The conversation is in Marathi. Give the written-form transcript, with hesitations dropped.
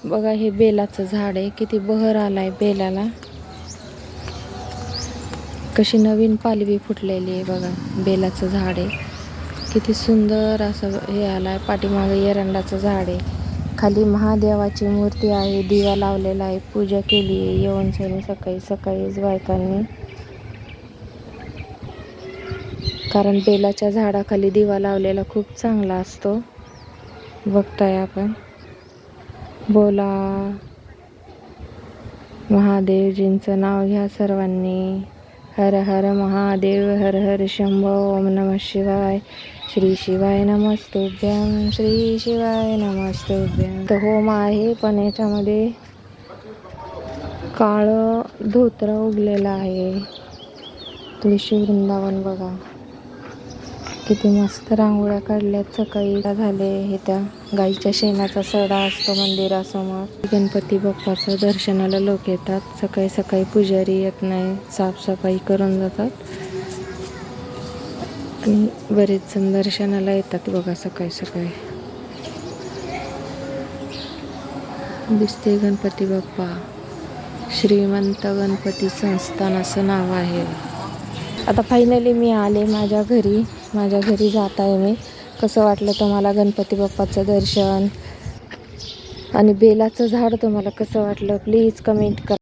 बघा हे बेलाचं झाड आहे, किती बहर आलाय बेलाला, कशी नवीन पालवी फुटलेली आहे बघा. बेलाचं झाड आहे, किती सुंदर असं हे आलाय. पाठीमागे एरंडाचं झाड आहे, खाली महादेवाची मूर्ती आहे, दिवा लावलेला आहे, पूजा केली आहे येऊन सकाळी सकाळीच बायकांनी. कारण बेलाच्या झाडाखाली दिवा लावलेला खूप चांगला असतो. बघताय आपण. बोला महादेवजींचं नाव घ्या सर्वांनी. हर हर महादेव, हर हर शंभो, ओम नमः शिवाय, श्री शिवाय नमस्तुभ्यं, श्री शिवाय नमस्तुभ्यं. तर होम आहे, पण याच्यामध्ये काळं धोतर उगलेलं आहे. तुळशी वृंदावन बघा, किती मस्त रांगोळ्या काढल्यात. सकाळी झाले हे त्या गाईच्या शेणाचा सडा असतो मंदिरासमोर. गणपती बाप्पाचं दर्शनाला लोक येतात. सकाळी सकाळी पुजारी येत नाही, साफसफाई करून जातात आणि बरेच जण दर्शनाला येतात बघा सकाळी सकाळी. दिसते गणपती बाप्पा, श्रीमंत गणपती संस्थान असं नाव आहे. आता फायनली मी आले माझ्या घरी जात आहे मी. कसं वाटलं तुम्हाला गणपती बाप्पाचं दर्शन आणि बेलाचं झाड तुम्हाला कसं वाटलं प्लीज कमेंट करा.